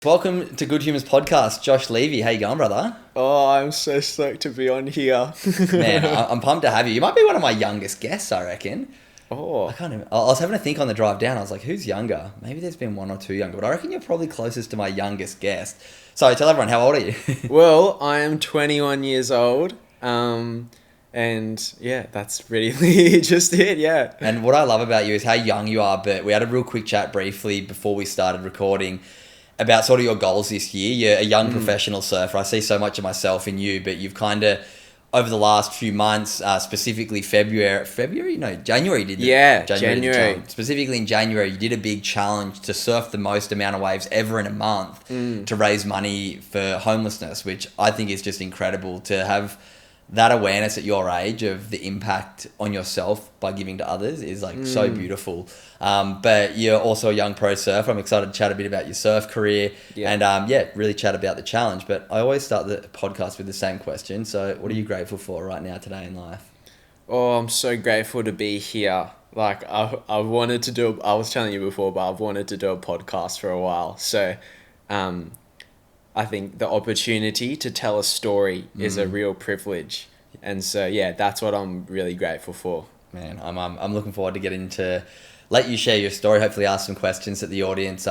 Welcome to Good Humans Podcast. Josh Levey, how you going, brother? Oh, I'm so stoked to be on here. Man, I'm pumped to have you. You might be one of my youngest guests, I reckon. Oh, I can't even, I was having to think on the drive down. I was like, who's younger? Maybe there's been one or two younger, but I reckon you're probably closest to my youngest guest. So tell everyone, how old are you? well, I am 21 years old. And yeah, that's really just it, yeah. And what I love about you is how young you are, but we had a real quick chat briefly before we started recording about sort of your goals this year. You're a young professional surfer. I see so much of myself in you, but you've kind of, over the last few months, specifically January, did you? Yeah, January. Specifically in January, you did a big challenge to surf the most amount of waves ever in a month to raise money for homelessness, which I think is just incredible to have. That awareness at your age of the impact on yourself by giving to others is like so beautiful. But you're also a young pro surfer. I'm excited to chat a bit about your surf career and really chat about the challenge. But I always start the podcast with the same question. So what are you grateful for right now today in life? Oh, I'm so grateful to be here. Like I wanted to do, I was telling you before, but I've wanted to do a podcast for a while. So, I think the opportunity to tell a story is a real privilege. And so, yeah, that's what I'm really grateful for. Man, I'm looking forward to getting to let you share your story, hopefully ask some questions that the audience,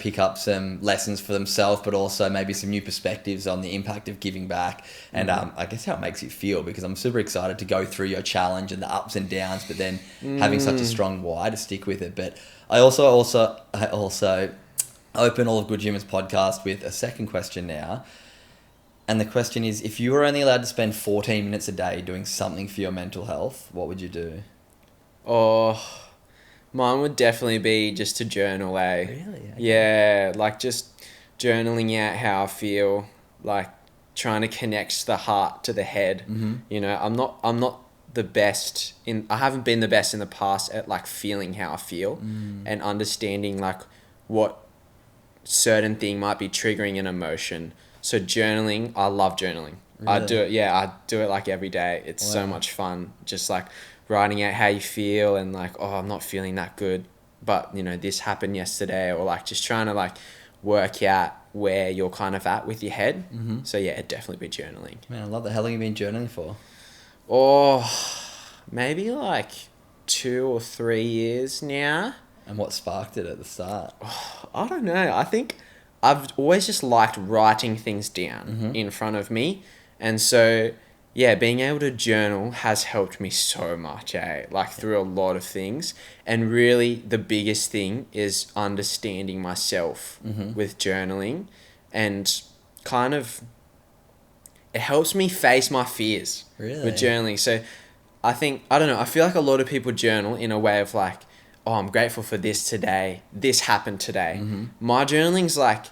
pick up some lessons for themselves, but also maybe some new perspectives on the impact of giving back and I guess how it makes you feel, because I'm super excited to go through your challenge and the ups and downs, but then having such a strong why to stick with it. But I also open all of Good Humans podcast with a second question now. And the question is, if you were only allowed to spend 14 minutes a day doing something for your mental health, what would you do? Oh, mine would definitely be just to journal, eh? Really? Okay. Yeah, like just journaling out how I feel, like trying to connect the heart to the head. Mm-hmm. You know, I'm not the best I haven't been the best in the past at like feeling how I feel and understanding like what certain thing might be triggering an emotion. So journaling, I love journaling. Really? I do it like every day. It's so much fun. Just like writing out how you feel and like, oh, I'm not feeling that good, but this happened yesterday, or like just trying to like work out where you're kind of at with your head. Mm-hmm. So yeah, it'd definitely be journaling. Man, I love that. How long have you been journaling for? Oh, maybe like 2 or 3 years now. And what sparked it at the start? I don't know. I think I've always just liked writing things down in front of me. And so, yeah, being able to journal has helped me so much, like through a lot of things. And really the biggest thing is understanding myself with journaling, and kind of it helps me face my fears with journaling. So I feel like a lot of people journal in a way of like, oh, I'm grateful for this today. This happened today. Mm-hmm. My journaling's like,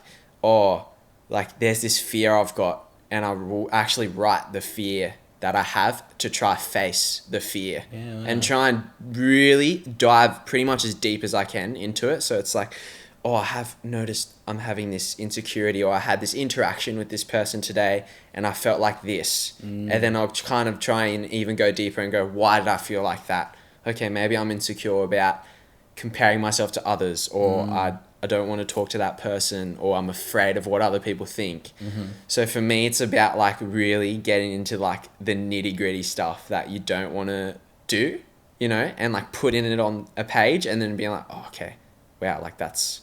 there's this fear I've got, and I will actually write the fear that I have to try face the fear and try and really dive pretty much as deep as I can into it. So it's like, oh, I have noticed I'm having this insecurity, or I had this interaction with this person today and I felt like this. And then I'll kind of try and even go deeper and go, why did I feel like that? Okay, maybe I'm insecure about comparing myself to others, or I don't want to talk to that person, or I'm afraid of what other people think. So for me, it's about like really getting into like the nitty gritty stuff that you don't want to do, and like putting it on a page and then being like, oh, okay, wow, like that's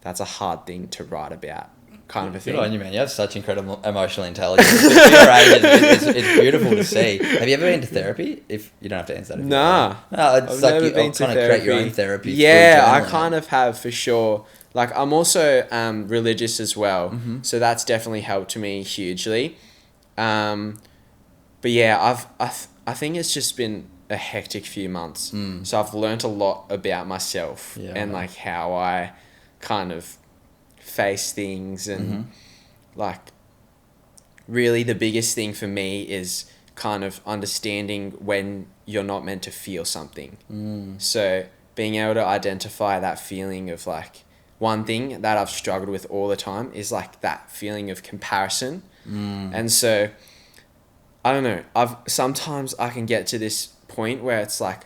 a hard thing to write about, kind of a thing. Good on you, man. You have such incredible emotional intelligence. For your age, it's beautiful to see. Have you ever been to therapy? If you don't have to answer that. Nah. It's like you kind of create your own therapy. Yeah, I kind of have, for sure. Like I'm also religious as well, so that's definitely helped me hugely. But yeah, I think it's just been a hectic few months. So I've learnt a lot about myself and like how I kind of face things, and like really the biggest thing for me is kind of understanding when you're not meant to feel something. So being able to identify that feeling of like, one thing that I've struggled with all the time is like that feeling of comparison. And so I don't know, sometimes I can get to this point where it's like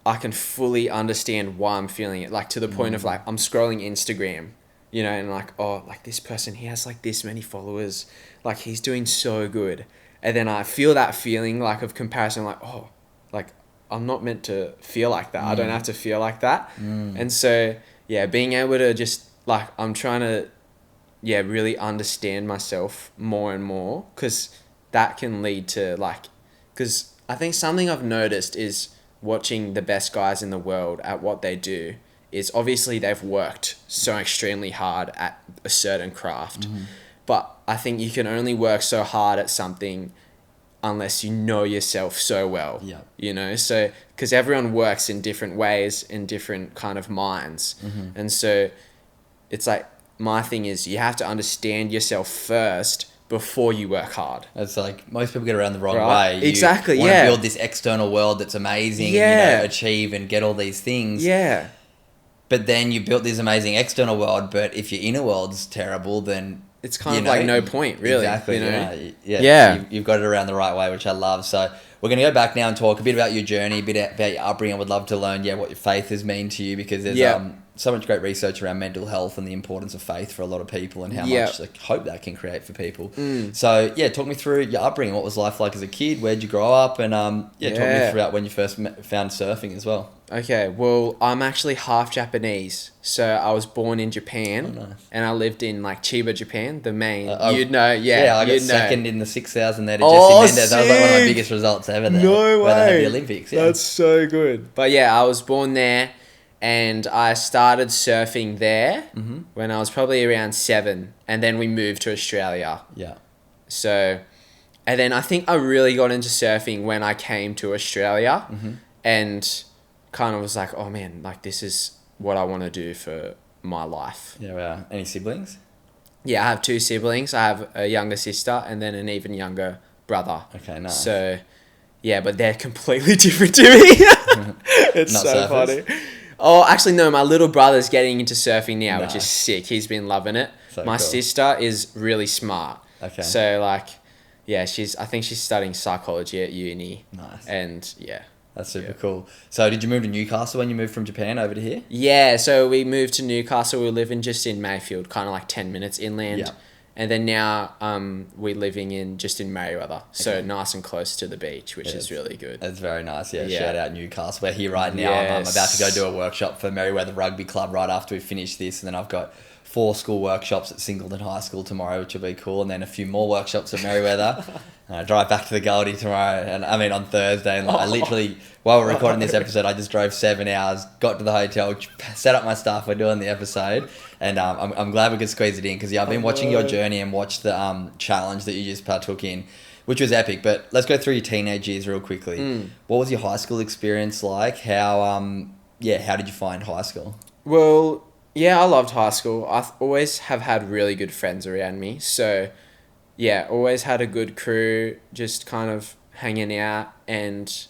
I can fully understand why I'm feeling it, like to the point of like I'm scrolling Instagram you know, and like, oh, like this person, he has like this many followers, like he's doing so good. And then I feel that feeling like of comparison, like, oh, like I'm not meant to feel like that. I don't have to feel like that. And so, yeah, being able to just like, I'm trying to, yeah, really understand myself more and more, because that can lead to like, because I think something I've noticed is watching the best guys in the world at what they do is obviously they've worked so extremely hard at a certain craft. But I think you can only work so hard at something unless you know yourself so well. Yeah. You know, so because everyone works in different ways, in different kind of minds. And so it's like, my thing is you have to understand yourself first before you work hard. It's like most people get around the wrong Right. way. You Exactly, want yeah. to build this external world that's amazing, Yeah. you know, achieve and get all these things. Yeah. But then you built this amazing external world, but if your inner world's terrible, then It's kind of like no point, really. Exactly. You know? Yeah. Yeah. You've got it around the right way, which I love. So we're going to go back now and talk a bit about your journey, a bit about your upbringing. I would love to learn, what your faith has meant to you, because there's so much great research around mental health and the importance of faith for a lot of people, and how much like hope that can create for people. So talk me through your upbringing. What was life like as a kid? Where'd you grow up? And talk me through about when you first found surfing as well. Okay, well, I'm actually half Japanese. So I was born in Japan, Oh, nice. and I lived in like Chiba, Japan, the main. I I got second in the 6,000 there to Oh, Jesse Mendez. That was like one of my sick. biggest results ever there. No Where they had way. the Olympics. Yeah. That's so good. But yeah, I was born there, and I started surfing there when I was probably around 7, and then we moved to Australia. Yeah. So, and then I think I really got into surfing when I came to Australia, and kind of was like, oh man, like this is what I want to do for my life. Yeah. Any siblings? Yeah, I have 2 siblings. I have a younger sister and then an even younger brother. Okay, nice. So, yeah, but they're completely different to me. It's Not so surfers? funny. Oh, actually, no, my little brother's getting into surfing now, which is Nice. sick. He's been loving it. So My cool. sister is really smart. Okay. So, like, yeah, I think she's studying psychology at uni. Nice. And, yeah. That's super cool. So did you move to Newcastle when you moved from Japan over to here? Yeah, so we moved to Newcastle. We were living just in Mayfield, kind of like 10 minutes inland. Yeah. And then now we're living in Merriweather, so nice and close to the beach, which is really good. That's very nice. Yeah, Yeah. shout out Newcastle. We're here right now. I'm about to go do a workshop for Merriweather Rugby Club right after we finish this, and then I've got 4 school workshops at Singleton High School tomorrow, which will be cool, and then a few more workshops at Merriweather. And I drive back to the Goldie tomorrow, and I mean on Thursday, and like, I literally, while we're recording this episode, I just drove 7 hours, got to the hotel, set up my stuff, we're doing the episode, and I'm glad we could squeeze it in, because I've been watching your journey and watched the challenge that you just partook in, which was epic. But let's go through your teenage years real quickly. What was your high school experience like? How did you find high school? Well, yeah, I loved high school. I always have had really good friends around me. So, yeah, always had a good crew, just kind of hanging out and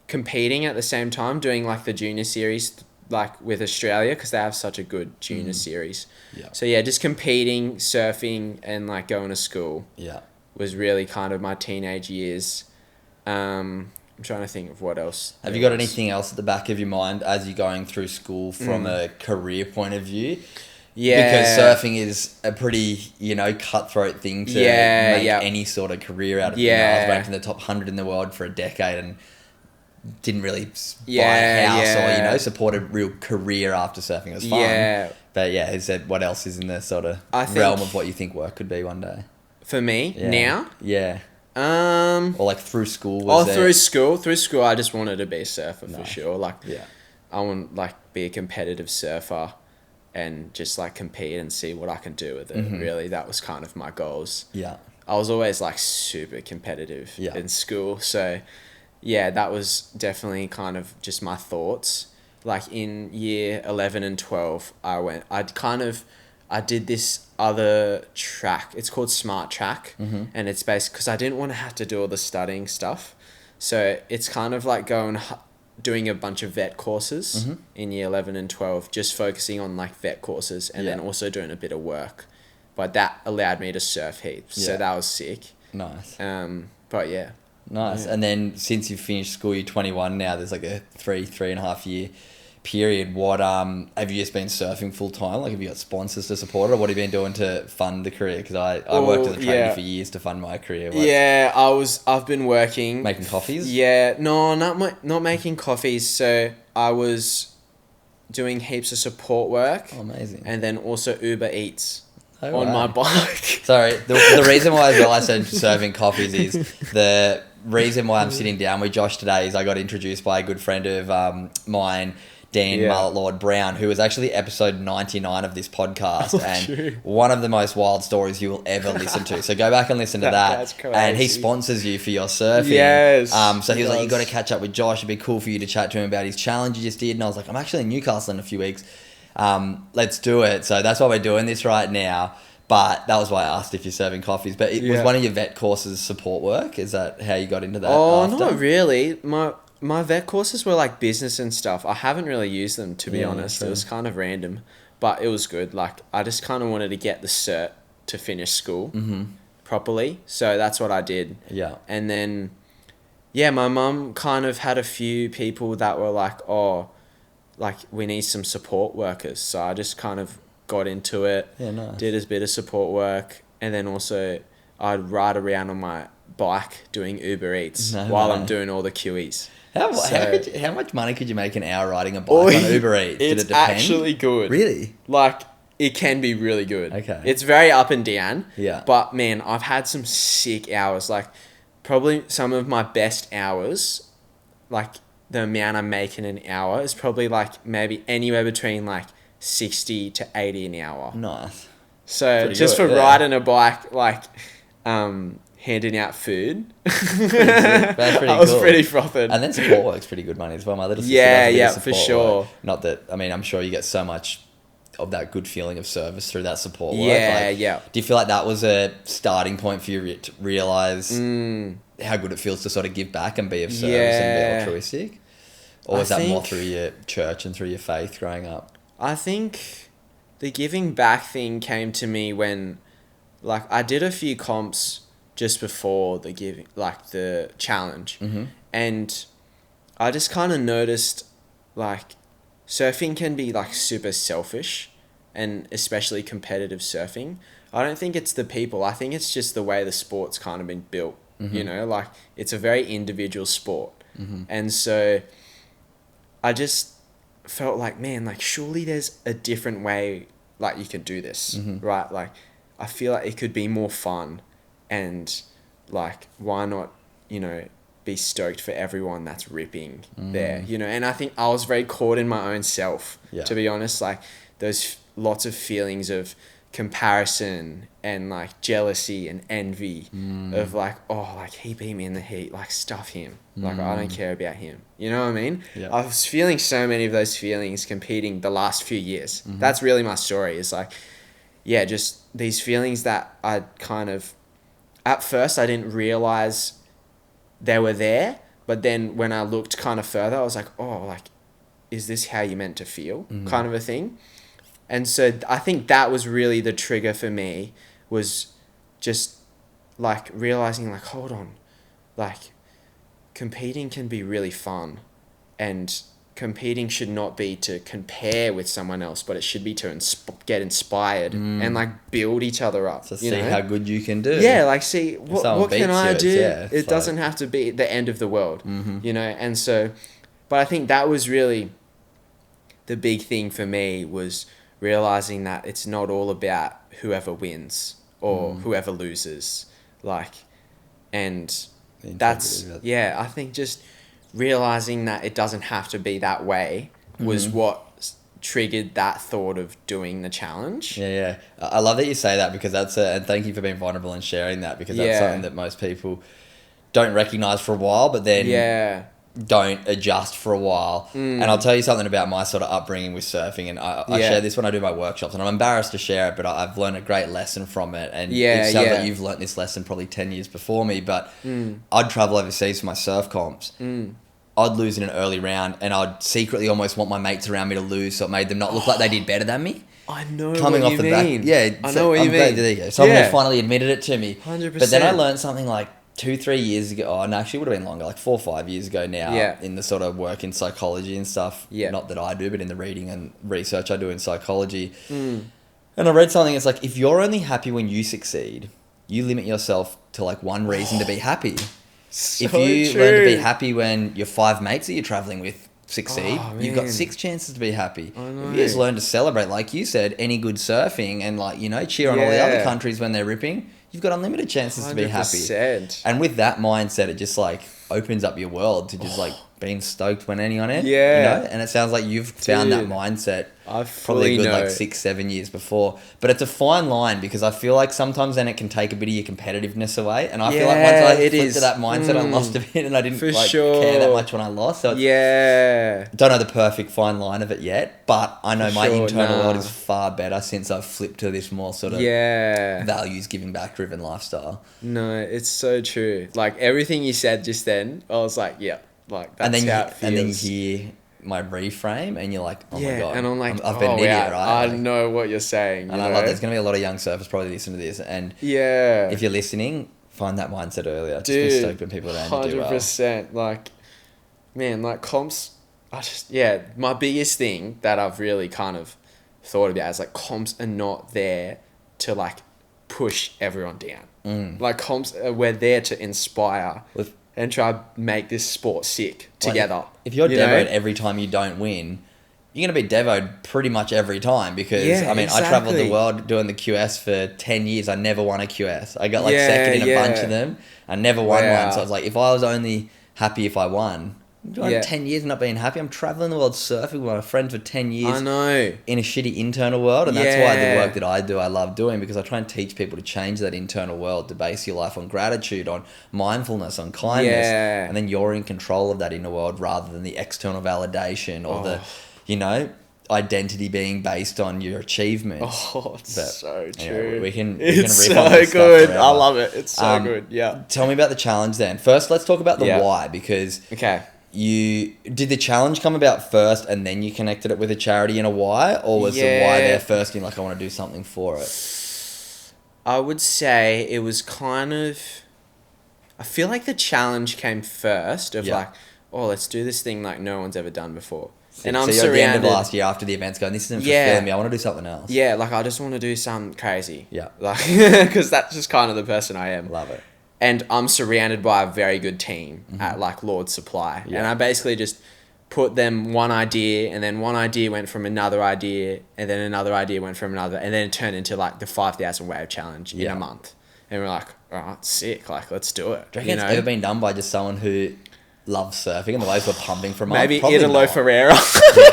competing at the same time, doing like the junior series, like with Australia, because they have such a good junior series. Yeah. So, yeah, just competing, surfing, and like going to school Yeah. was really kind of my teenage years. I'm trying to think of what else. Have you got anything else at the back of your mind as you're going through school from a career point of view? Yeah. Because surfing is a pretty, cutthroat thing to make any sort of career out of. Yeah. I was ranked in the top 100 in the world for a decade and didn't really buy a house or, support a real career after surfing. It was fun. Yeah. But is that what else is in the sort of I think- realm of what you think work could be one day? For me, Yeah. now? Yeah. Or Or like through school? Was there... through school, I just wanted to be a surfer for sure. Like, Yeah. I want like be a competitive surfer, and just like compete and see what I can do with it. Really, that was kind of my goals. Yeah. I was always like super competitive Yeah. in school, so yeah, that was definitely kind of just my thoughts. Like in year 11 and 12, I did this other track. It's called Smart Track, and it's based because I didn't want to have to do all the studying stuff. So it's kind of like doing a bunch of vet courses in year 11 and 12, just focusing on like vet courses, and then also doing a bit of work. But that allowed me to surf heaps, so Yeah. that was sick. Nice. But yeah. Nice. Yeah. And then since you've finished school, you're 21 now, there's like a 3.5 year period, what have you just been surfing full time? Like, have you got sponsors to support it, or what have you been doing to fund the career? Because I worked as a trainee for years to fund my career. I've been working making coffees. Not making coffees. So I was doing heaps of support work. Oh, amazing. And then also Uber Eats on my bike. Sorry, the reason why I said serving coffees is the reason why I'm sitting down with Josh today is I got introduced by a good friend of mine, Dan Mullet Lord Brown, who was actually episode 99 of this podcast, and one of the most wild stories you will ever listen to. So go back and listen to that. That's crazy. And he sponsors you for your surfing. Yes. So he was like, you got to catch up with Josh. It'd be cool for you to chat to him about his challenge you just did. And I was like, I'm actually in Newcastle in a few weeks. Let's do it. So that's why we're doing this right now. But that was why I asked if you're serving coffees. But it was one of your vet courses support work. Is that how you got into that? Not really. My vet courses were like business and stuff. I haven't really used them, to be honest. True. It was kind of random, but it was good. Like, I just kind of wanted to get the cert to finish school properly. So that's what I did. Yeah. And then, my mum kind of had a few people that were like, we need some support workers. So I just kind of got into it. Yeah, nice. Did a bit of support work. And then also I'd ride around on my bike doing Uber Eats while I'm doing all the QEs. How much money could you make an hour riding a bike on Uber Eats? Did it depend? It's actually good. Really? Like, it can be really good. Okay. It's very up and down. Yeah. But, man, I've had some sick hours. Like, probably some of my best hours, like, the amount I make in an hour is probably, like, maybe anywhere between, like, 60 to 80 an hour. Nice. So, pretty just good, for riding a bike, like, handing out food. That's pretty I was cool. pretty frothing. And then support work's pretty good money as well. My little sister does a bit of for support sure. work. Not that, I mean, I'm sure you get so much of that good feeling of service through that support work. Yeah. Do you feel like that was a starting point for you to realise how good it feels to sort of give back and be of service and be altruistic? Or was that more through your church and through your faith growing up? I think the giving back thing came to me when, like, I did a few comps just before the challenge. And I just kind of noticed, like, surfing can be, like, super selfish, and especially competitive surfing. I don't think it's the people. I think it's just the way the sport's kind of been built, you know? Like, it's a very individual sport. And so I just felt like, man, like, surely there's a different way, like, you can do this, right? Like, I feel like it could be more fun, and, like, why not, you know, be stoked for everyone that's ripping there, you know? And I think I was very caught in my own self, to be honest. Like, those lots of feelings of comparison and, like, jealousy and envy of, like, oh, like, he beat me in the heat, like, stuff him. Like, I don't care about him. You know what I mean? Yeah. I was feeling so many of those feelings competing the last few years. That's really my story. It's like, just these feelings that I kind of, at first I didn't realize they were there, but then when I looked kind of further, I was like, oh, like, is this how you're meant to feel? Kind of a thing. And so I think that was really the trigger for me, was just, like, realizing, like, hold on, like, competing can be really fun, and competing should not be to compare with someone else, but it should be to get inspired and, like, build each other up. So see how good you can do. Yeah, like, see, what can I do? It doesn't like... have to be the end of the world, you know? And so, but I think that was really the big thing for me, was realizing that it's not all about whoever wins or whoever loses. Like, and that's, I think just realizing that it doesn't have to be that way was what triggered that thought of doing the challenge. Yeah. I love that you say that, because and thank you for being vulnerable and sharing that, because that's something that most people don't recognize for a while, but then don't adjust for a while. And I'll tell you something about my sort of upbringing with surfing, and I share this when I do my workshops, and I'm embarrassed to share it, but I've learned a great lesson from it, and it sounds like you've learnt this lesson probably 10 years before me, but I'd travel overseas for my surf comps. I'd lose in an early round, and I'd secretly almost want my mates around me to lose, so it made them not look like they did better than me. I know Coming what off you the mean. back, I know what you mean. There you go. Someone had finally admitted it to me. 100%. But then I learned something like, 2-3 years ago, oh no, actually it would have been longer, like 4 or 5 years ago now, Yeah. in the sort of work in psychology and stuff. Yeah. Not that I do, but in the reading and research I do in psychology. Mm. And I read something, it's like, if you're only happy when you succeed, you limit yourself to like one reason to be happy. So if you true. learn to be happy when your 5 mates that you're travelling with succeed, Oh, you've got man. 6 chances to be happy. I know. If you just learn to celebrate, like you said, any good surfing and like, you know, cheer on all the other Yeah. countries when they're ripping, you've got unlimited chances to be happy. 100%. And with that mindset, it just like opens up your world to just like being stoked when any on it. Yeah. You know? And it sounds like you've found that Dude, mindset I probably fully a good know. like 6-7 years before. But it's a fine line because I feel like sometimes then it can take a bit of your competitiveness away. And I feel like once I it flipped is. to that mindset, I lost a bit and I didn't For like sure. care that much when I lost. So it's, Yeah. don't know the perfect fine line of it yet, but I know For my sure, internal world nah. is far better since I've flipped to this more sort of Yeah. values giving back driven lifestyle. No, it's so true. Like everything you said just then, I was like, yeah, like that's And then how it feels. and then you hear my reframe and you're like, oh my god. and I'm like, I've been an idiot, right? I Like, know what you're saying. and I love there's gonna be a lot of young surfers probably listening to this, and Yeah. if you're listening, find that mindset earlier. Just Dude, be stoked when people around you do well. 100%. Like, man, like comps, my biggest thing that I've really kind of thought about is like comps are not there to like push everyone down. Like comps, we're there to inspire With- and try to make this sport sick together. Like, if you're you know? devoed every time you don't win, you're going to be devoed pretty much every time because, Yeah, I mean, I travelled the exactly. world doing the QS for 10 years. I never won a QS. I got like Yeah, second in a bunch yeah. of them. I never won Wow. one. So I was like, if I was only happy if I won, Yeah. 10 years and not being happy, I'm travelling the world surfing with my friends for 10 years. I know. In a shitty internal world, and that's why the Yeah. work that I do I love doing, because I try and teach people to change that internal world, to base your life on gratitude, on mindfulness, on kindness, Yeah. and then you're in control of that inner world rather than the external validation or the, you know, identity being based on your achievements. Oh, it's But, so true. anyway, we can It's riff on so this stuff good. I forever. love it. It's so Um, good. Yeah. Tell me about the challenge then. First, let's talk about the Yeah. why, because Okay. you did the challenge come about first and then you connected it with a charity and a why, or was the why Yeah. there first and you're like, I want to do something for it? I would say it was kind of. I feel like the challenge came first of Yeah. like, oh, let's do this thing like no one's ever done before. And so I'm you're at the end of surrounded. last year after the event's going, this isn't Yeah. fulfilling me, I want to do something else. Yeah, like I just want to do something crazy. Yeah. Like, because that's just kind of the person I am. Love it. And I'm surrounded by a very good team at like Lord Supply. Yeah. And I basically just put them one idea, and then one idea went from another idea, and then another idea went from another, and then it turned into like the 5,000 wave challenge in Yeah. a month. And we're like, all right, sick, like let's do it. Do you reckon it's ever been done by just someone who loves surfing and the waves were pumping for a month? Maybe Probably Italo not. Ferreira. Yeah,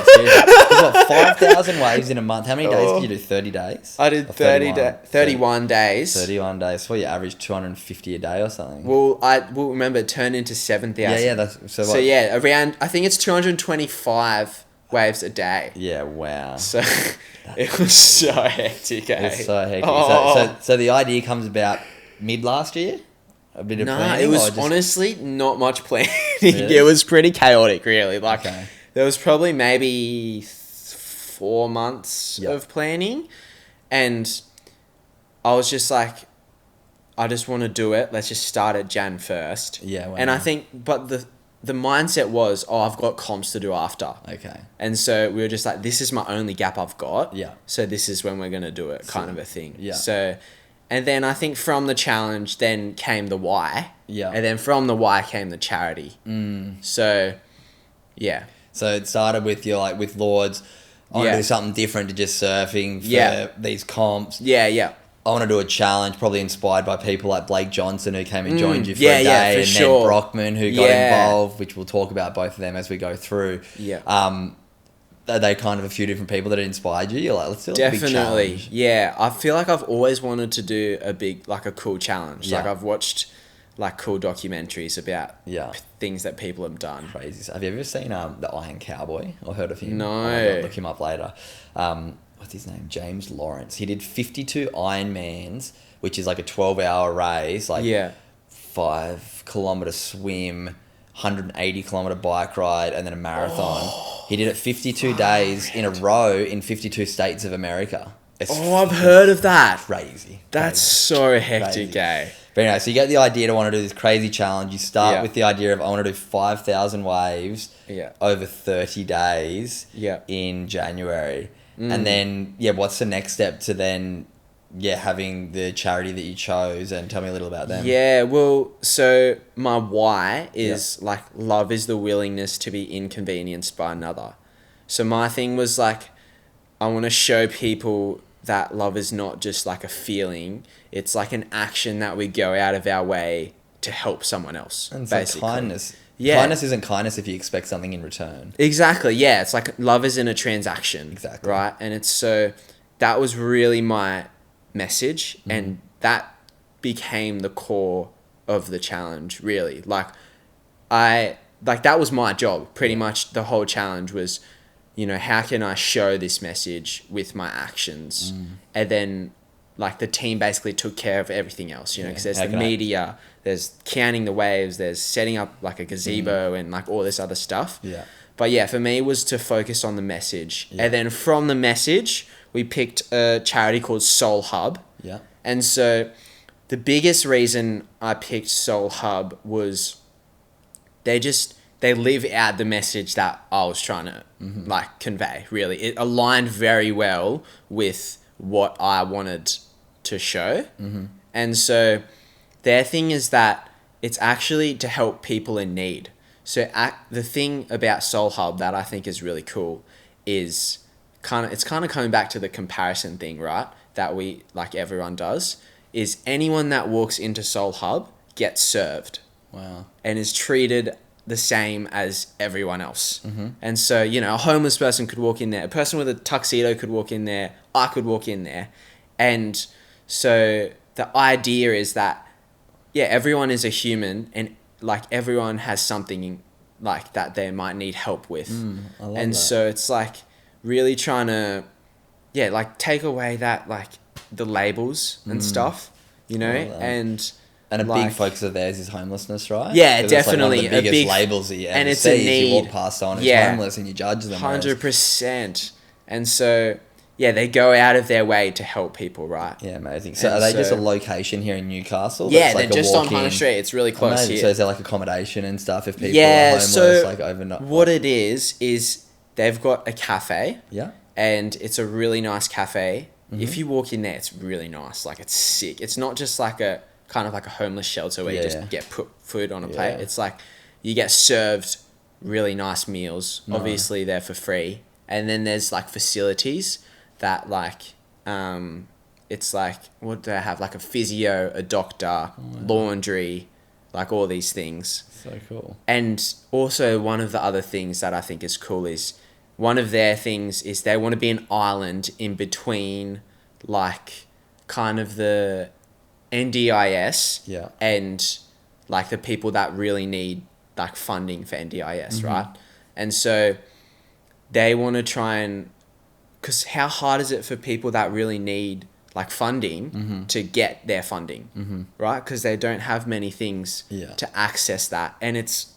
seriously. 'Cause what, 5,000 waves in a month? How many days did you do? 30 days? I did Or 31 days. 31 days. So you average 250 a day or something. Well, remember it turned into 7,000. yeah, that's so. So What, yeah, around I think it's 225 waves a day. Yeah, wow. So it was so hectic. Eh? It's so hectic. Oh. So the idea comes about mid last year. A bit of Nah, planning. it was or just- honestly not much planning. Really? It was pretty chaotic, really. Like Okay. there was probably maybe 4 months Yep. of planning, and I was just like, I just want to do it. Let's just start at Jan 1st. Yeah, wow. And I think, but the mindset was, oh, I've got comps to do after. Okay. And so we were just like, this is my only gap I've got. Yeah. So this is when we're going to do it, kind of a thing. Yeah. So, and then I think from the challenge then came the why. Yeah. And then from the why came the charity. So, yeah. So it started with with Lords. I want to Yeah. do something different to just surfing for Yeah. these comps. Yeah, yeah. I want to do a challenge, probably inspired by people like Blake Johnson, who came and joined you for yeah, a yeah, day, for and sure. then Brockman, who got Yeah. involved, which we'll talk about both of them as we go through. Yeah. Are they kind of a few different people that inspired you? You're like, let's do a big Definitely. challenge. Yeah. I feel like I've always wanted to do a cool challenge. Like Yeah. I've watched like cool documentaries about Yeah. things that people have done. Crazy stuff. Have you ever seen the Iron Cowboy or heard of him? No. I'll look him up later. What's his name? James Lawrence. He did 52 Ironmans, which is like a 12-hour race, like Yeah. 5-kilometer swim, 180-kilometer bike ride, and then a marathon. He did it 52 days in a row in 52 states of America. It's Oh, I've heard of that. crazy. That's Crazy. so hectic, Crazy. eh? Very nice. So you get the idea to want to do this crazy challenge. You start Yeah. with the idea of I want to do 5,000 waves Yeah. over 30 days Yeah. in January. And then, what's the next step to then, having the charity that you chose? And tell me a little about them. Yeah, well, so my why is like love is the willingness to be inconvenienced by another. So my thing was like, I want to show people that love is not just like a feeling. It's like an action that we go out of our way to help someone else. And it's basically. like kindness. Yeah. Kindness isn't kindness if you expect something in return. Exactly, yeah. It's like love isn't a transaction. Exactly. Right? And it's so, that was really my message. And that became the core of the challenge, really. Like, that was my job. Pretty much the whole challenge was, how can I show this message with my actions? And then, like, the team basically took care of everything else, because there's the media, there's counting the waves, there's setting up, like, a gazebo and, like, all this other stuff. Yeah. But, yeah, for me, it was to focus on the message. Yeah. And then from the message, we picked a charity called Soul Hub. Yeah. And so the biggest reason I picked Soul Hub was they live out the message that I was trying to convey, really. It aligned very well with what I wanted to show. And so their thing is that it's actually to help people in need. So the thing about Soul Hub that I think is really cool is it's kind of coming back to the comparison thing, right? That everyone does, is anyone that walks into Soul Hub gets served. Wow. And is treated the same as everyone else. And so, a homeless person could walk in there, a person with a tuxedo could walk in there, I could walk in there. And so the idea is that, everyone is a human and like everyone has something like that they might need help with. I love and that. So it's like really trying to, take away that, like the labels and stuff, And a big focus of theirs is homelessness, right? Yeah, 'Cause definitely. It's like one of the biggest labels that you ever and it's see a is need. you walk past someone who's homeless and you judge them. 100%. And so, they go out of their way to help people, right? Yeah, amazing. So are they just a location here in Newcastle? Yeah, that's they're just on Hunter Street. It's really close amazing. here. So is there like accommodation and stuff if people are homeless, overnight? What it is they've got a cafe. Yeah. And it's a really nice cafe. If you walk in there, it's really nice. Like, it's sick. It's not just like a kind of like a homeless shelter where you just get put food on a plate. It's like you get served really nice meals. No. Obviously, they're for free. And then there's like facilities that it's like, what do they have? Like a physio, a doctor, laundry, like all these things. So cool. And also one of the other things that I think is cool is one of their things is they want to be an island in between like kind of the NDIS and like the people that really need like funding for NDIS, right? And so they want to try and, because how hard is it for people that really need like funding to get their funding, right? Because they don't have many things to access that. And it's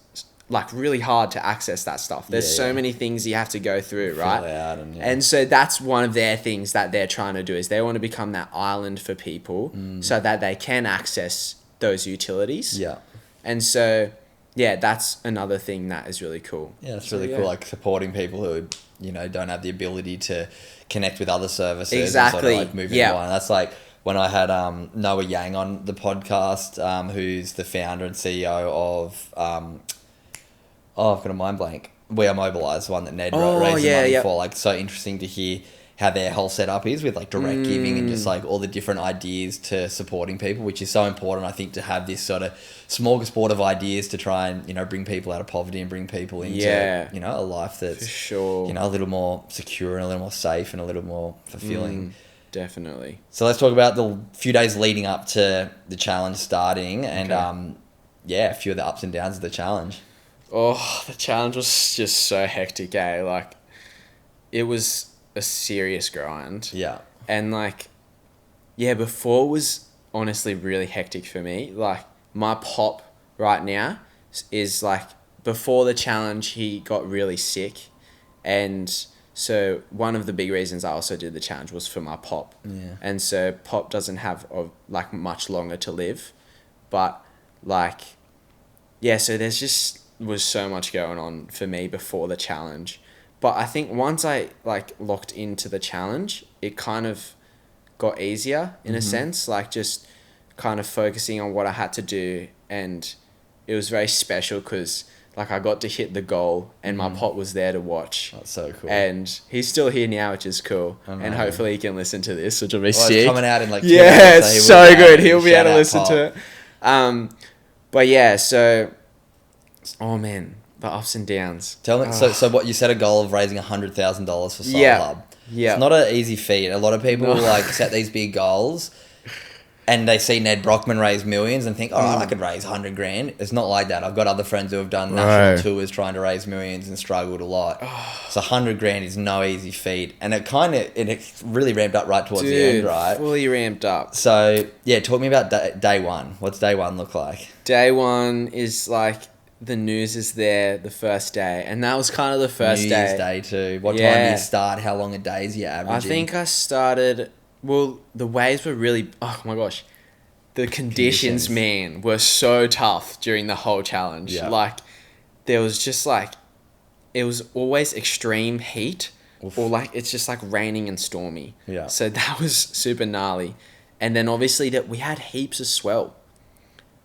like really hard to access that stuff. There's so many things you have to go through, right? And so that's one of their things that they're trying to do is they want to become that island for people so that they can access those utilities. Yeah. And so, that's another thing that is really cool. Yeah, that's really cool. Like supporting people who, don't have the ability to connect with other services. Exactly. And sort of like moving on. That's like when I had Noah Yang on the podcast, who's the founder and CEO of I've got a mind blank. We Are Mobilised, the one that Ned raised the money for. Like, so interesting to hear how their whole setup is with like direct giving and just like all the different ideas to supporting people, which is so important, I think, to have this sort of smorgasbord of ideas to try and, bring people out of poverty and bring people into, a life that's, for sure. A little more secure and a little more safe and a little more fulfilling. Definitely. So let's talk about the few days leading up to the challenge starting and, a few of the ups and downs of the challenge. Oh, the challenge was just so hectic, eh? Like, it was a serious grind. Yeah. And, like, before was honestly really hectic for me. Like, my pop right now is, like, before the challenge, he got really sick. And so one of the big reasons I also did the challenge was for my pop. Yeah. And so pop doesn't have, like, much longer to live. But like, yeah, so there's just was so much going on for me before the challenge. But I think once I like locked into the challenge, it kind of got easier in a sense, like just kind of focusing on what I had to do. And it was very special because like I got to hit the goal and my pot was there to watch. That's so cool. And he's still here now, which is cool. And hopefully he can listen to this, which will be sick. It's coming out in like 2 yeah, minutes, it's so good. He'll be able to listen Pop. to it. But yeah, so, oh man, the ups and downs. Tell me, so what you set a goal of raising $100,000 for Soul Hub. Yeah. It's not an easy feat. A lot of people like set these big goals and they see Ned Brockman raise millions and think, oh, I could raise 100 grand. It's not like that. I've got other friends who have done national tours trying to raise millions and struggled a lot. So 100 grand is no easy feat. And it really ramped up right towards the end, right? Fully ramped up. So, yeah, talk me about day one. What's day one look like? Day one is like the news is there the first day. And that was kind of the first New day. Year's Day too. What time do you start? How long a day is you averaging? I think I started... Well, the waves were really... Oh, my gosh. The conditions, man, were so tough during the whole challenge. Yeah. Like, there was just, like... It was always extreme heat. Oof. Or, like, it's just, like, raining and stormy. Yeah. So that was super gnarly. And then, obviously, that we had heaps of swell.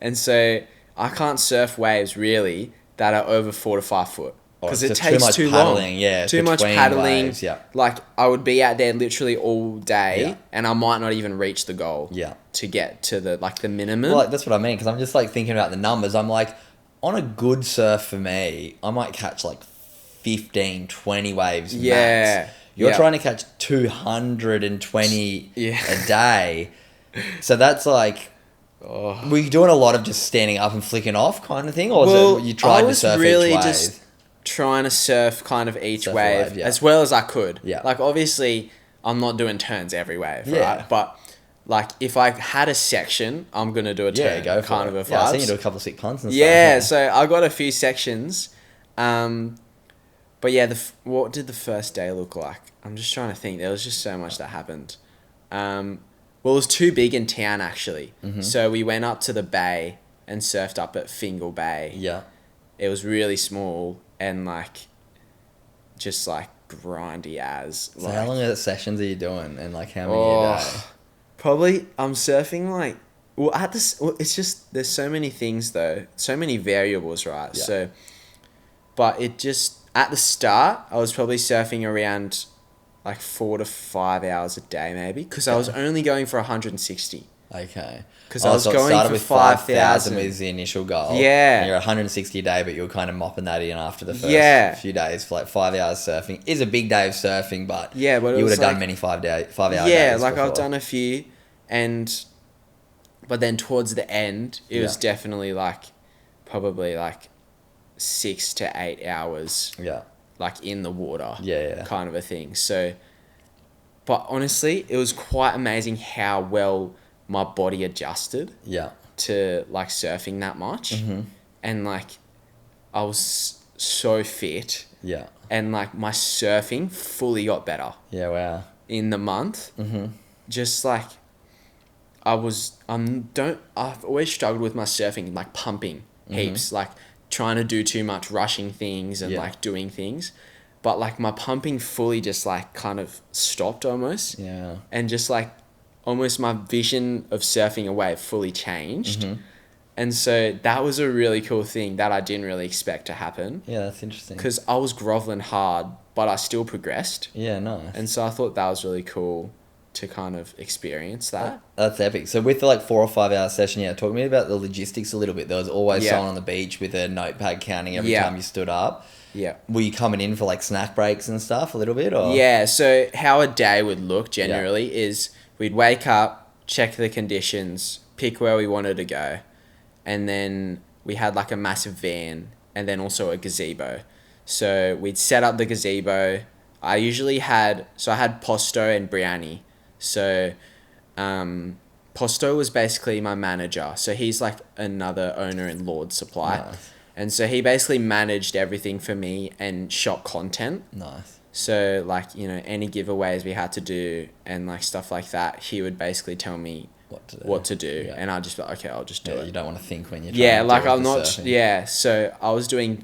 And so, I can't surf waves, really, that are over 4 to 5 foot. Because it takes too long. Yeah, too much paddling. Waves, yeah. Like, I would be out there literally all day, and I might not even reach the goal. Yeah. To get to the minimum. Well, that's what I mean. Because I'm just like thinking about the numbers. I'm like, on a good surf for me, I might catch like 15, 20 waves max. You're trying to catch 220 a day. So that's like. Were you doing a lot of just standing up and flicking off kind of thing, or was it you tried to surf really each wave? Just trying to surf kind of each wave as well as I could. Yeah. Like, obviously, I'm not doing turns every wave, right? But, like, if I had a section, I'm going to do a turn. Go for kind it. of a vibes. Yeah, I think you do a couple of sick punts and stuff. Yeah, so I got a few sections. But, yeah, what did the first day look like? I'm just trying to think. There was just so much that happened. Well, it was too big in town, actually. Mm-hmm. So we went up to the bay and surfed up at Fingal Bay. Yeah. It was really small and, like, just, like, grindy as. So how long of sessions are you doing and, like, how many a day? Probably, I'm surfing, like... Well, it's just... There's so many things, though. So many variables, right? Yeah. So... But it just... At the start, I was probably surfing around... like 4 to 5 hours a day, maybe, because I was only going for 160. Okay. Because I was going for 5,000 was the initial goal. Yeah. And you're 160 a day, but you're kind of mopping that in after the first few days for like 5 hours surfing. Is a big day of surfing, but yeah, but you would have done many 5 hour days. Yeah, like before. I've done a few, but then towards the end, it was definitely like probably like 6 to 8 hours. Yeah. Like in the water. Yeah. Kind of a thing. So, but honestly, it was quite amazing how well my body adjusted. Yeah. To like surfing that much. Mm-hmm. And like, I was so fit. Yeah. And like my surfing fully got better. Yeah, wow. In the month. Mm-hmm. Just like, I've always struggled with my surfing, like pumping heaps, like trying to do too much, rushing things and like doing things. But like my pumping fully just like kind of stopped almost. Yeah. And just like almost my vision of surfing a wave fully changed. Mm-hmm. And so that was a really cool thing that I didn't really expect to happen. Yeah, that's interesting. Because I was groveling hard, but I still progressed. Yeah, nice. And so I thought that was really cool to kind of experience that. That's epic. So with the like 4 or 5 hour session, talk to me about the logistics a little bit. There was always someone on the beach with a notepad counting every time you stood up. Yeah. Were you coming in for like snack breaks and stuff a little bit? Or? Yeah, so how a day would look generally is we'd wake up, check the conditions, pick where we wanted to go, and then we had like a massive van and then also a gazebo. So we'd set up the gazebo. I had Posto and Briani. So Posto was basically my manager. So he's like another owner in Lord Supply. Nice. And so he basically managed everything for me and shot content. Nice. So like, any giveaways we had to do and like stuff like that, he would basically tell me what to do. Yeah. And I just like, okay, I'll just do it. You don't want to think when you're Yeah, trying like to do I'm not. surfing. Yeah, so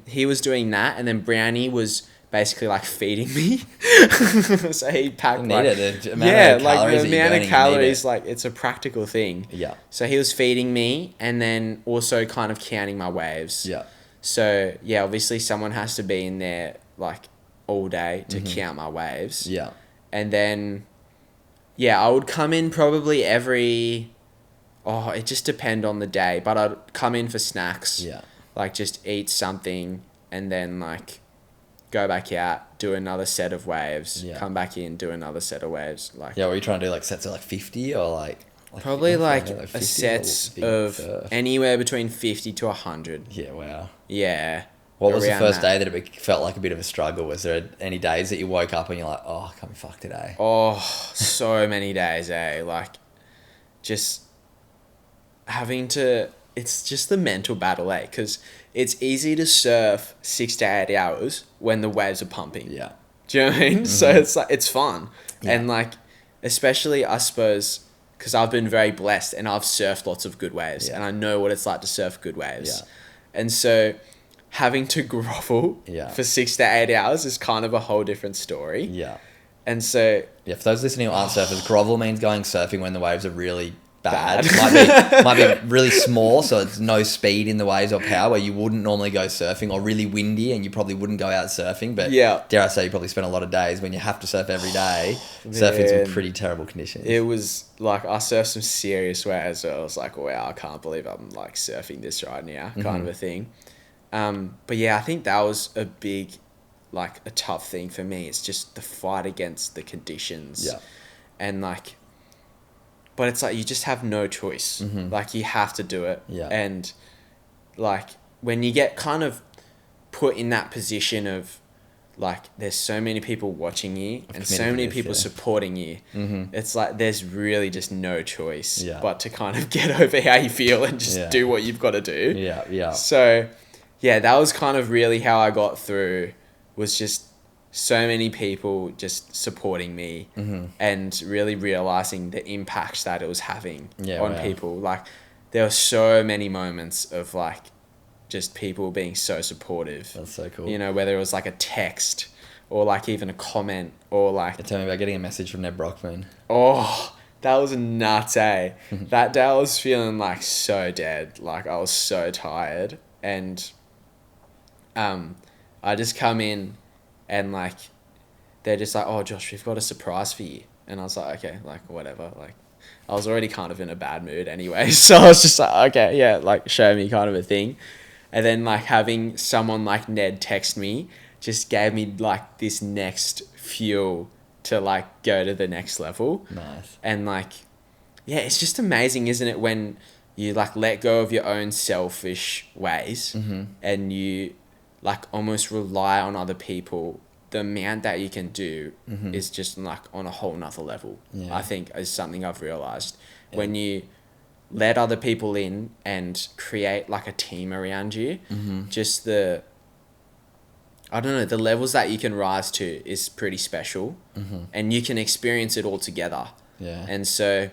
he was doing that, and then Brownie was basically like feeding me. So he packed You like need it. The amount of calories the that you're amount burning, of you need calories, it. like it's a practical thing. Yeah. So he was feeding me, and then also kind of counting my waves. Yeah. So yeah, obviously someone has to be in there like all day to count my waves. Yeah. And then, yeah, I would come in probably it just depend on the day, but I'd come in for snacks. Yeah. Like just eat something and then like go back out, do another set of waves, Yeah. come back in, do another set of waves. Like Yeah, what are you trying to do? Like sets of like 50 or like probably like 50 a sets big of surf. anywhere between 50 to 100. Yeah, wow. Yeah. What was the around first that. day that it felt like a bit of a struggle? Was there any days that you woke up and you're like, oh, I can't be fucked today? Oh, so many days, like just having to, it's just the mental battle, because it's easy to surf 6 to 8 hours when the waves are pumping. Yeah. Do you know what I mean? So it's like, it's fun. Yeah. And like, especially I suppose, because I've been very blessed and I've surfed lots of good waves and I know what it's like to surf good waves. Yeah. And so having to grovel for 6 to 8 hours is kind of a whole different story. Yeah. And so Yeah, for those listening who aren't surfers, grovel means going surfing when the waves are really bad. Bad. might be really small, so it's no speed in the waves or power, where you wouldn't normally go surfing, or really windy and you probably wouldn't go out surfing. But dare I say, you probably spend a lot of days when you have to surf every day, surfing some pretty terrible conditions. It was like, I surfed some serious waves, so I was like, wow, I can't believe I'm like surfing this right now, kind of a thing. But yeah, I think that was a big, like a tough thing for me. It's just the fight against the conditions. Yeah. And like, but it's like, you just have no choice. Like, you have to do it. Yeah. And like, when you get kind of put in that position of like, there's so many people watching you and so many people supporting you, it's like, there's really just no choice but to kind of get over how you feel and just do what you've got to do. Yeah, yeah. So yeah, that was kind of really how I got through, was just so many people just supporting me and really realizing the impact that it was having on people. Like, there were so many moments of like just people being so supportive. That's so cool. You know, whether it was like a text or like even a comment or like... Tell me about getting a message from Ned Brockman. Oh, that was nuts, eh? That day I was feeling like so dead. Like, I was so tired. And I just come in and like, they're just like, oh, Josh, we've got a surprise for you. And I was like, okay, like whatever. Like, I was already kind of in a bad mood anyway. So I was just like, okay, yeah, like show me, kind of a thing. And then like having someone like Ned text me just gave me like this next fuel to like go to the next level. Nice. And like, yeah, it's just amazing, isn't it? When you like let go of your own selfish ways and you like almost rely on other people, the amount that you can do is just like on a whole nother level. I think is something I've realized. When you let other people in and create like a team around you, just the, I don't know, the levels that you can rise to is pretty special, and you can experience it all together. Yeah. And so,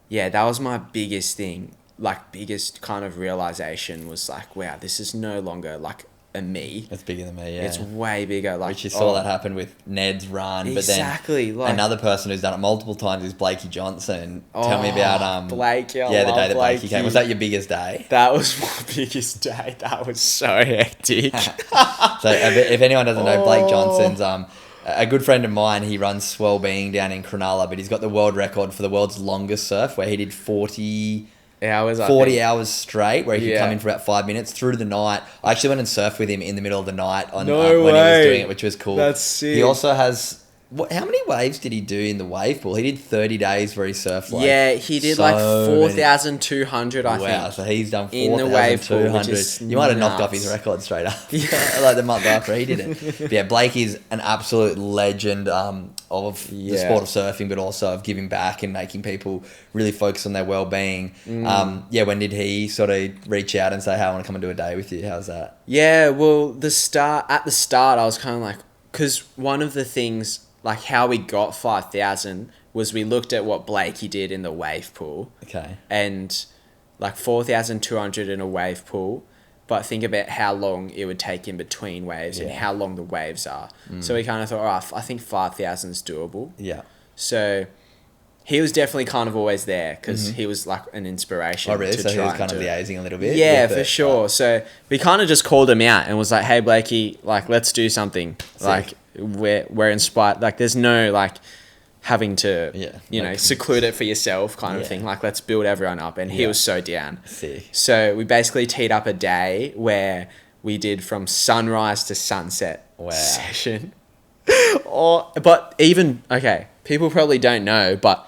yeah, that was my biggest thing, like biggest kind of realization was like, wow, this is no longer like a me. It's bigger than me, yeah. It's way bigger. Like, Which you saw that happen with Ned's run. Exactly. But then like, another person who's done it multiple times is Blakey Johnson. Tell me about Blake. the day that Blakey came. Was that your biggest day? That was my biggest day. That was so hectic. So if anyone doesn't know, Blake Johnson's a good friend of mine. He runs Swell Being down in Cronulla, but he's got the world record for the world's longest surf, where he did 40 hours straight, where he could come in for about 5 minutes through the night. I actually went and surfed with him in the middle of the night when he was doing it, which was cool. That's sick. He also has... how many waves did he do in the wave pool? He did 30 days where he surfed like... he did like 4,200, I think. Wow, so he's done in the wave pool, 4,200. You might have knocked off his record straight up. Like the month after he did it. But yeah, Blake is an absolute legend of the sport of surfing, but also of giving back and making people really focus on their well-being. When did he sort of reach out and say, hey, I want to come and do a day with you? How's that? Yeah, well, at the start, I was kind of like... Because one of the things... Like, how we got 5,000 was we looked at what Blakey did in the wave pool. Okay. And like 4,200 in a wave pool, but think about how long it would take in between waves and how long the waves are. So we kind of thought, I think 5,000 is doable. Yeah. So he was definitely kind of always there because he was like an inspiration. Oh, really? To So he try was and kind of do it. liaising a little bit? Yeah, for sure. So we kind of just called him out and was like, hey, Blakey, like, let's do something. Sick. Like, we're inspired. Like, there's no, like, having to, seclude it for yourself kind of thing. Like, let's build everyone up. And he was so down. Sick. So we basically teed up a day where we did from sunrise to sunset session. But even, okay, people probably don't know, but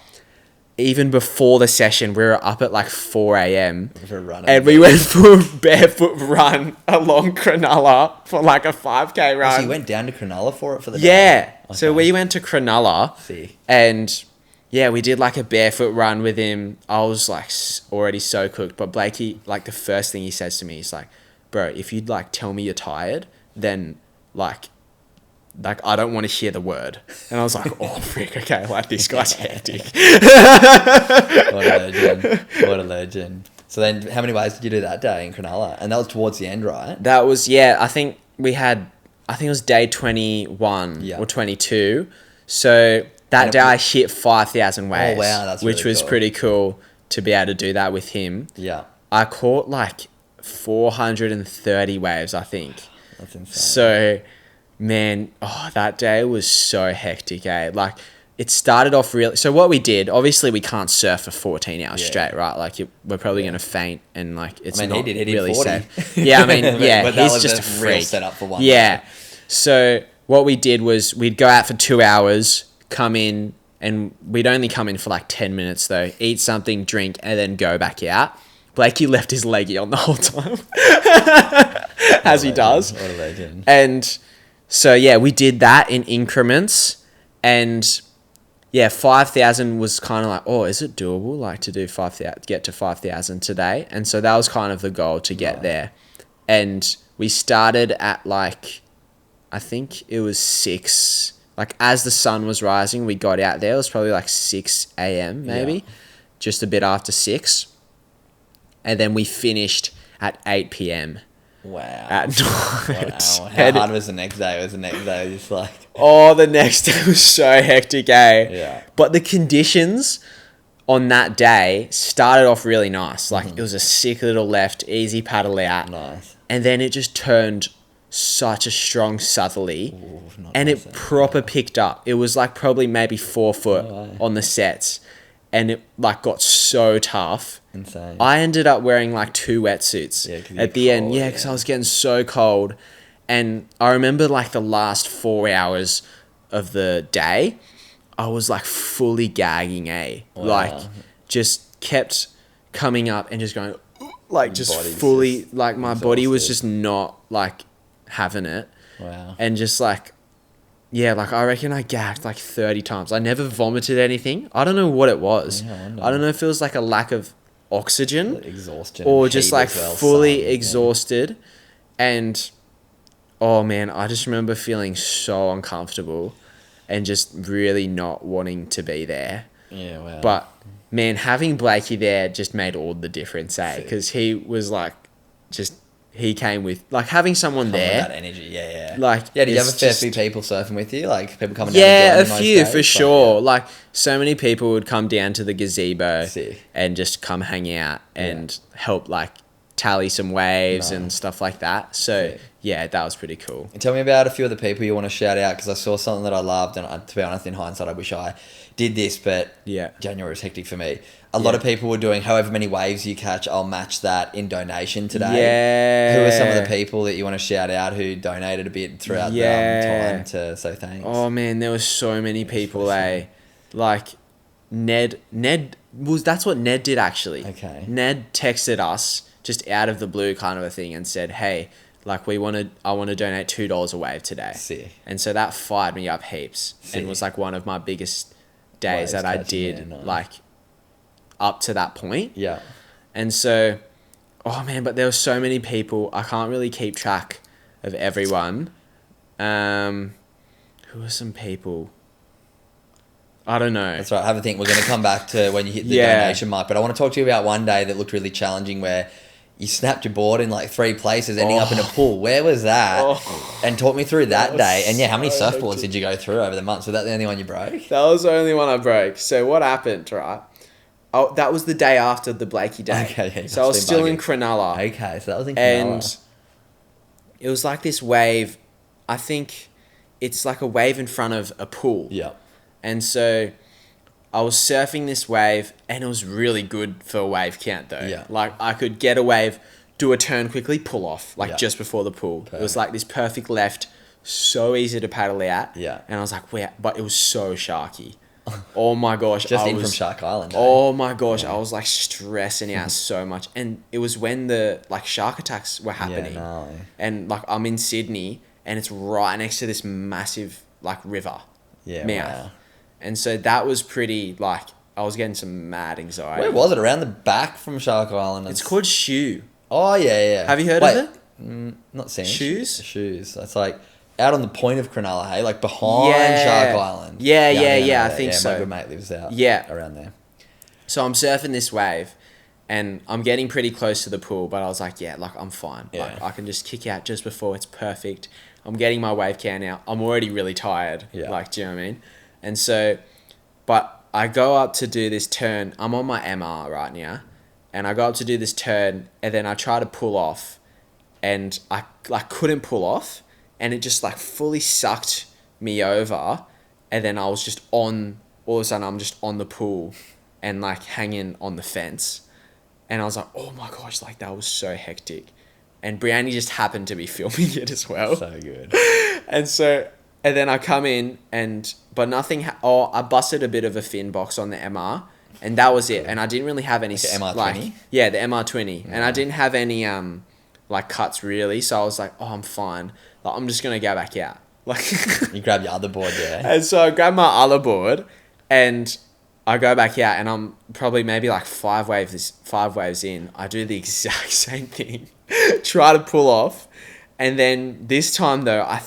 even before the session, we were up at like 4 a.m. and we went for a barefoot run along Cronulla for like a 5K run. So you went down to Cronulla for it for the day? Yeah. Okay. So we went to Cronulla and we did like a barefoot run with him. I was like already so cooked. But Blakey, like the first thing he says to me, he's like, bro, if you'd like tell me you're tired, then like I don't want to hear the word. And I was like, oh, frick, okay, like this guy's hectic. What a legend. So then how many waves did you do that day in Cronulla? And that was towards the end, right? That was, I think it was day 21 or 22. So that day I hit 5,000 waves. Oh, wow, that's really which was cool. pretty cool to be able to do that with him. Yeah. I caught like 430 waves, I think. That's insane. So, man, that day was so hectic, eh? Like, it started off really... So what we did, obviously we can't surf for 14 hours straight, right? Like, we're probably going to faint and, like, it's not he did really 40. safe. Yeah, I mean, yeah, but that he's was just a freak. real setup for one. Yeah. So what we did was we'd go out for 2 hours, come in, and we'd only come in for, like, 10 minutes, though. Eat something, drink, and then go back out. Blakey left his leggy on the whole time. As he does. What a legend. And... So, we did that in increments and, 5,000 was kind of like, is it doable, like, to do 5,000, get to 5,000 today? And so that was kind of the goal to get there. And we started at, like, I think it was 6, like, as the sun was rising, we got out there. It was probably, like, 6 a.m. maybe, just a bit after 6. And then we finished at 8 p.m. Wow. At night. How hard was the next day? Was the next day just like... the next day was so hectic, eh? Yeah. But the conditions on that day started off really nice. Like, it was a sick little left, easy paddle out. Nice. And then it just turned such a strong southerly. Ooh, and it proper picked up. It was like probably maybe 4 foot on the sets. And it like got so tough. Insane. I ended up wearing like 2 wetsuits at the end. Yeah, because I was getting so cold. And I remember like the last 4 hours of the day, I was like fully gagging, eh? Wow. Like just kept coming up and just going, like just Body's fully, just like my body was just not like having it. Wow. And just like, like I reckon I gagged like 30 times. I never vomited anything. I don't know what it was. Yeah, I don't know if it was like a lack of oxygen. Exhaustion. Or just like fully sun, exhausted. And, oh man, I just remember feeling so uncomfortable and just really not wanting to be there. Yeah, wow. But, man, having Blakey there just made all the difference, eh? Because he was like, he came with, like, having someone there. That energy, yeah. Like, did you have a fair few people surfing with you? Like, people coming down to join a you most few days? for sure. Like, so many people would come down to the gazebo Sick. and just come hang out and help, like, tally some waves and stuff like that. So, that was pretty cool. And tell me about a few of the people you want to shout out, because I saw something that I loved, and to be honest, in hindsight, I wish I did this, but January was hectic for me. A lot of people were doing however many waves you catch, I'll match that in donation today. Yeah. Who are some of the people that you want to shout out who donated a bit throughout the time to say thanks? Oh man, there was so many people, eh? Like Ned that's what Ned did actually. Okay. Ned texted us just out of the blue kind of a thing and said, hey, like I want to donate $2 a wave today. Sick. And so that fired me up heaps. Sick. And was like one of my biggest days that I did like up to that point. Yeah. And so, oh man, but there were so many people. I can't really keep track of everyone. Who are some people? I don't know. That's right. Have a think. We're going to come back to when you hit the Yeah. donation mark. But I want to talk to you about one day that looked really challenging where you snapped your board in like 3 places, ending up in a pool. Where was that? And talk me through that day. And yeah, how many so surfboards did you go through over the months? Was that the only one you broke? That was the only one I broke. So what happened, right? Oh, that was the day after the Blakey day. Okay, yeah, so I was must still be in bugging. Cronulla. Okay, so that was in Cronulla. And it was like this wave. I think it's like a wave in front of a pool. Yeah. And so I was surfing this wave, and it was really good for a wave count though. Yeah. Like I could get a wave, do a turn quickly, pull off, like Yeah. just before the pool. Perfect. It was like this perfect left, so easy to paddle out. Yeah. And I was like, wow, but it was so sharky. Oh my gosh. Just I in was, from Shark Island. Oh my gosh, I was like stressing out so much. And it was when the like shark attacks were happening. Yeah, no. And like I'm in Sydney, and it's right next to this massive like river Yeah, mouth. wow. And so that was pretty like I was getting some mad anxiety. Where was it? Around the back from Shark Island? It's called Shoe. Oh, yeah. Have you heard Wait, of it? Not Sand Shoes? Shoes. That's like out on the point of Cronulla, hey? Like behind Shark Island. Yeah, I know I that. think so. My good mate lives out around there. So I'm surfing this wave, and I'm getting pretty close to the pool, but I was like, yeah, like I'm fine. Yeah. Like I can just kick out just before it's perfect. I'm getting my wave can out. I'm already really tired. Yeah. Like, do you know what I mean? And so, but I go up to do this turn. I'm on my MR right now, and I go up to do this turn, and then I try to pull off, and I like couldn't pull off, and it just like fully sucked me over, and then I was just on. All of a sudden, I'm just on the pool, and like hanging on the fence, and I was like, oh my gosh, like that was so hectic, and Brianny just happened to be filming it as well. So good. And then I come in but nothing. I busted a bit of a fin box on the MR, and that was it. And I didn't really have any Like the MR20? like yeah, the MR20, and I didn't have any like cuts really. So I was like, oh, I'm fine. Like I'm just gonna go back out. Like You grab your other board, yeah. and so I grab my other board, and I go back out, and I'm probably maybe like 5 waves in. I do the exact same thing, try to pull off. And then this time though, I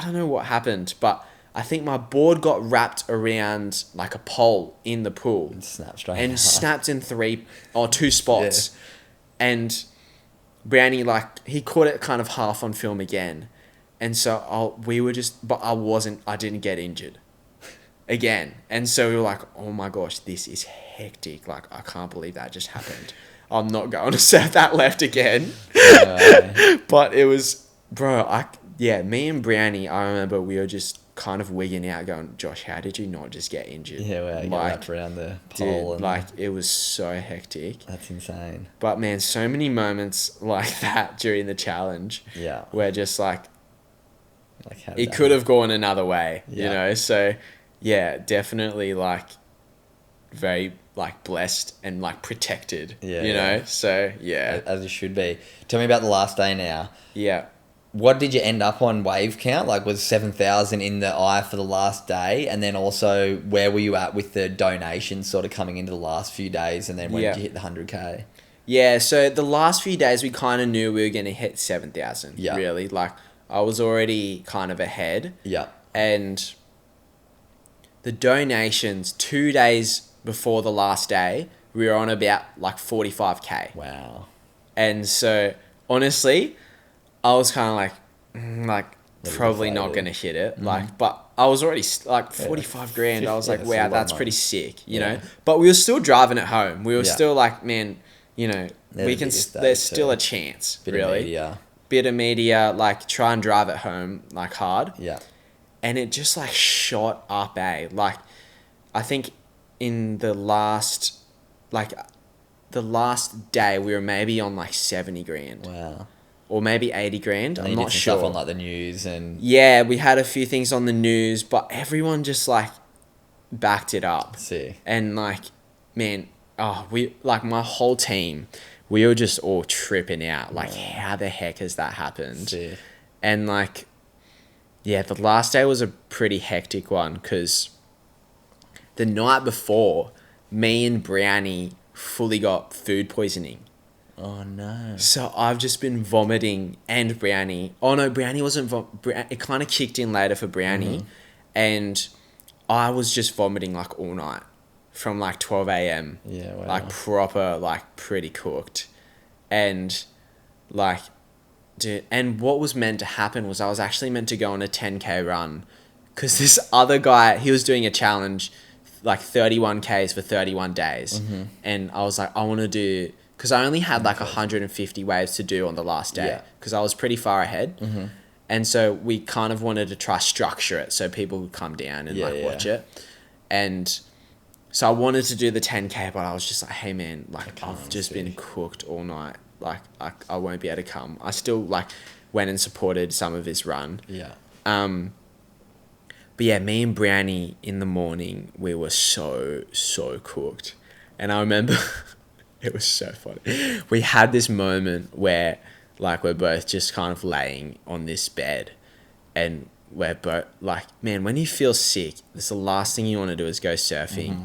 don't know what happened, but I think my board got wrapped around like a pole in the pool Snap straight and out. snapped in 2 spots. Yeah. And Brownie, like, he caught it kind of half on film again. And so I didn't get injured again. And so we were like, oh my gosh, this is hectic. Like, I can't believe that just happened. I'm not going to serve that left again. But it was... Bro, me and Brownie, I remember we were just kind of wigging out going, Josh, how did you not just get injured? Yeah, well, you got wrapped around the pole. Dude, like, it was so hectic. That's insane. But man, so many moments like that during the challenge. Yeah. Where just like How did it that could have happen? gone another way, you Yeah. know? So yeah, definitely like very like blessed and like protected, Yeah, you yeah. know? So yeah. As you should be. Tell me about the last day now. Yeah. What did you end up on wave count? Like, was 7,000 in the eye for the last day? And then also, where were you at with the donations sort of coming into the last few days? And then when did you hit the 100K? Yeah, so the last few days we kind of knew we were going to hit 7,000, Yeah. really. Like, I was already kind of ahead. Yeah. And the donations, 2 days before the last day, we were on about like 45K. Wow. And so, honestly, I was kind of like probably not going to hit it. Like, but I was already like 45 grand. I was like, wow, that's pretty sick, you know? But we were still driving it home. We were still like, man, you know, there's still a chance, really. Bit of media, like try and drive it home like hard. Yeah. And it just like shot up, like I think in the last day we were maybe on like 70 grand. Wow. Or maybe 80 grand. And I'm you not did some sure. stuff on like the news and... Yeah, we had a few things on the news, but everyone just like backed it up. See. And like, man, my whole team, we were just all tripping out. Like, how the heck has that happened? See. And like, yeah, the last day was a pretty hectic one because the night before, me and Brownie fully got food poisoning. Oh, no. So I've just been vomiting and Brownie. Oh, no, Brownie wasn't... It kind of kicked in later for Brownie. Mm-hmm. And I was just vomiting like all night from like 12 a.m. Yeah, wow. Like proper, like pretty cooked. And like, dude, and what was meant to happen was I was actually meant to go on a 10K run because this other guy, he was doing a challenge, like 31 Ks for 31 days. Mm-hmm. And I was like, I want to do, because I only had like 150 waves to do on the last day because I was pretty far ahead. Mm-hmm. And so we kind of wanted to try structure it so people would come down and watch it. And so I wanted to do the 10K, but I was just like, hey man, like I've just been cooked all night. Like I won't be able to come. I still like went and supported some of his run. Yeah. But yeah, me and Brownie in the morning, we were so cooked. And I remember it was so funny. We had this moment where like we're both just kind of laying on this bed and we're both like, man, when you feel sick, that's the last thing you want to do is go surfing. Mm-hmm.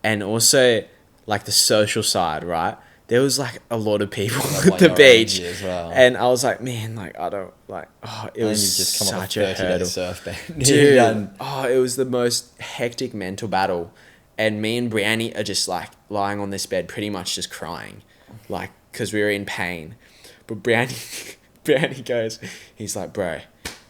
And also like the social side, right? There was like a lot of people at the beach as well. And I was like, man, like I don't like, it was just come such a hurdle. Surf Dude, it was the most hectic mental battle. And me and Brownie are just like lying on this bed pretty much just crying, like because we were in pain. But Brownie goes, he's like, bro,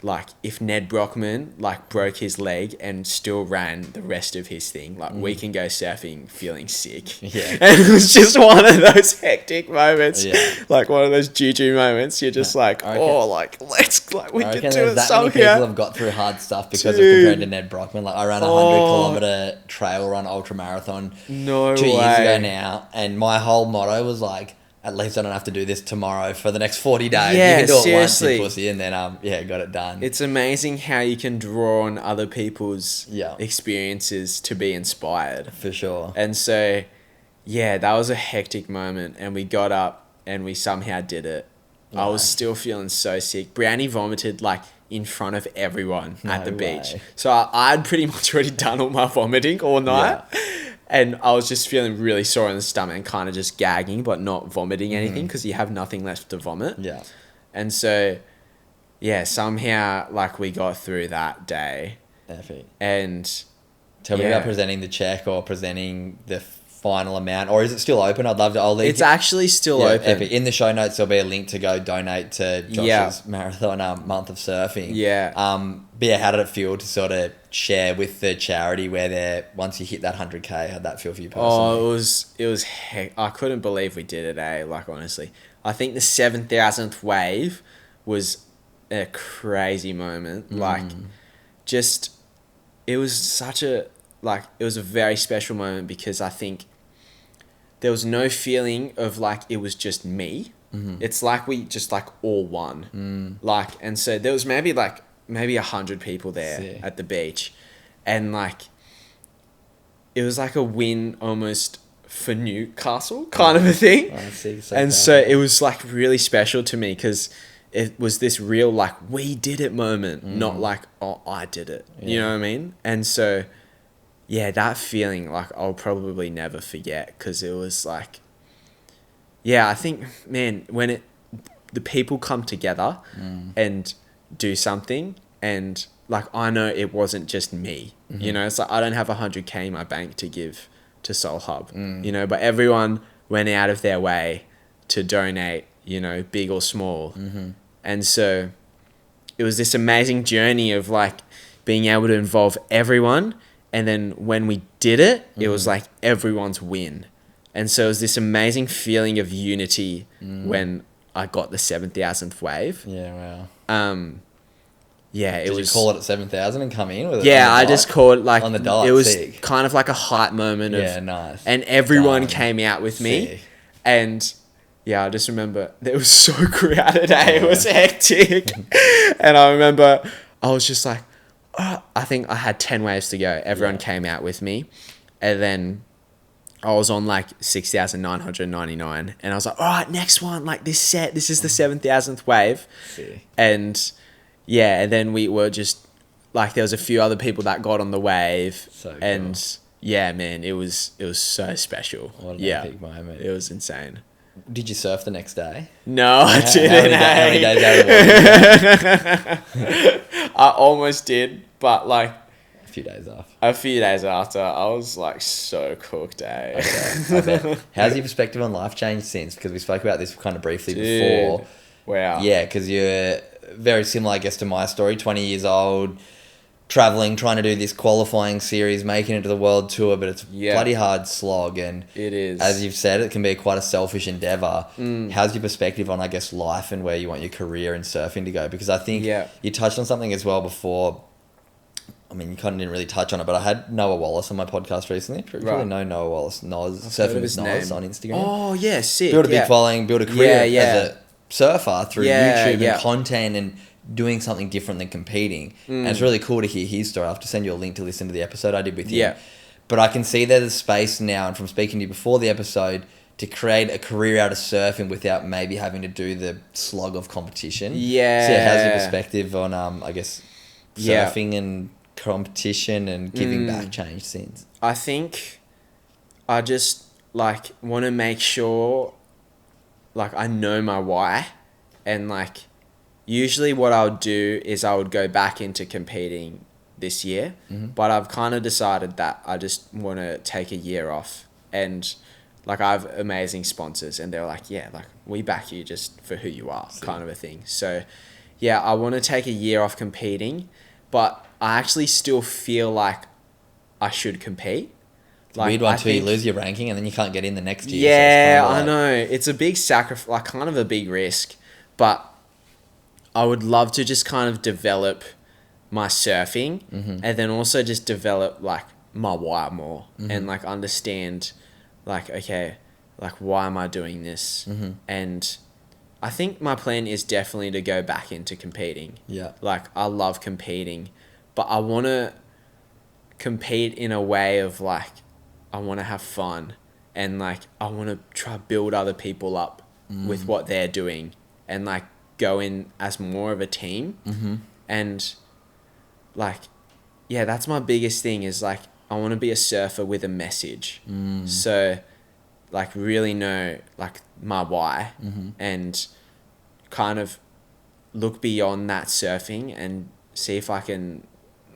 like if Ned Brockman like broke his leg and still ran the rest of his thing, like we can go surfing feeling sick. Yeah. And it was just one of those hectic moments, like one of those juju moments. You're just like, let's like we can do it somehow. Many people have got through hard stuff because of comparing to Ned Brockman. Like I ran a 100-kilometer trail run ultra marathon 2 years ago now, and my whole motto was like, at least I don't have to do this tomorrow for the next 40 days. Yeah, you can do seriously. it once, pussy, and then got it done. It's amazing how you can draw on other people's experiences to be inspired. For sure. And so, yeah, that was a hectic moment, and we got up and we somehow did it. Nice. I was still feeling so sick. Brownie vomited like in front of everyone at the beach. So I'd pretty much already done all my vomiting all night. Yeah. And I was just feeling really sore in the stomach and kind of just gagging, but not vomiting anything because you have nothing left to vomit. Yeah. And so, yeah, somehow, like, we got through that day. Perfect. And tell me about presenting the check or presenting the final amount, or is it still open? I'd love to. I'll leave. It's actually still open. Epic. In the show notes, there'll be a link to go donate to Josh's marathon month of surfing. Yeah. But yeah, how did it feel to sort of share with the charity where they're once you hit that 100K? How'd that feel for you personally? It was I couldn't believe we did it. Like honestly, I think the 7,000th wave was a crazy moment. Like, just it was such a it was a very special moment because I think there was no feeling of like it was just me. Mm-hmm. It's like we just like all won. Like, and so there was maybe 100 people there at the beach, and like it was like a win almost for Newcastle kind of a thing. So it was like really special to me because it was this real like we did it moment, not like I did it. You know what I mean? And so yeah, that feeling like I'll probably never forget because it was like, I think, man, when the people come together and do something, and like I know it wasn't just me, you know, it's like I don't have 100K in my bank to give to Soul Hub, you know, but everyone went out of their way to donate, you know, big or small. And so it was this amazing journey of like being able to involve everyone. And then when we did it, it was like everyone's win. And so it was this amazing feeling of unity when I got the 7,000th wave. Yeah, wow. Did you call it at 7,000 and come in with it? Yeah, I just called like on the dot. It was kind of like a hype moment of nice. And everyone came out with me. And I just remember it was so crowded. It was hectic. And I remember I was just like, I think I had 10 waves to go. Everyone came out with me. And then I was on like 6,999. And I was like, all right, next one. Like this is the 7,000th wave. And and then we were just like, there was a few other people that got on the wave. So cool. And man, it was so special. What an epic moment. It was insane. Did you surf the next day? No, I didn't. How many days out of I almost did, but like few days off. A few days after, I was like so cooked, eh? Okay, I bet. How's your perspective on life changed since? Because we spoke about this kind of briefly before. Wow. Yeah, because you're very similar, I guess, to my story. 20 years old, traveling, trying to do this qualifying series, making it to the world tour, but it's bloody hard slog. And it is. As you've said, it can be quite a selfish endeavour. How's your perspective on, I guess, life and where you want your career in surfing to go? Because I think you touched on something as well before. I mean, you kind of didn't really touch on it, but I had Noah Wallace on my podcast recently. You probably know Noah Wallace, Noz, Surfing with Noz on Instagram. Oh, yeah, sick. Built a big following, built a career as a surfer through YouTube and content and doing something different than competing. And it's really cool to hear his story. I'll have to send you a link to listen to the episode I did with him. Yeah. But I can see there's a space now, and from speaking to you before the episode, to create a career out of surfing without maybe having to do the slog of competition. Yeah. So how's your perspective on, I guess, surfing and competition and giving back changed since? I think I just like want to make sure like I know my why, and like usually what I would do is I would go back into competing this year, but I've kind of decided that I just want to take a year off, and like I have amazing sponsors and they're like, yeah, like we back you just for who you are, kind of a thing. So yeah, I want to take a year off competing, but I actually still feel like I should compete. Like, weird one too. You lose your ranking and then you can't get in the next year. Yeah, so I know. It's a big sacrifice, like kind of a big risk. But I would love to just kind of develop my surfing and then also just develop like my why more and like understand like, okay, like why am I doing this? And I think my plan is definitely to go back into competing. Yeah. Like I love competing, but I want to compete in a way of like, I want to have fun and like I want to try build other people up with what they're doing and like go in as more of a team. And like, yeah, that's my biggest thing is like, I want to be a surfer with a message. So like really know like my why and kind of look beyond that surfing and see if I can,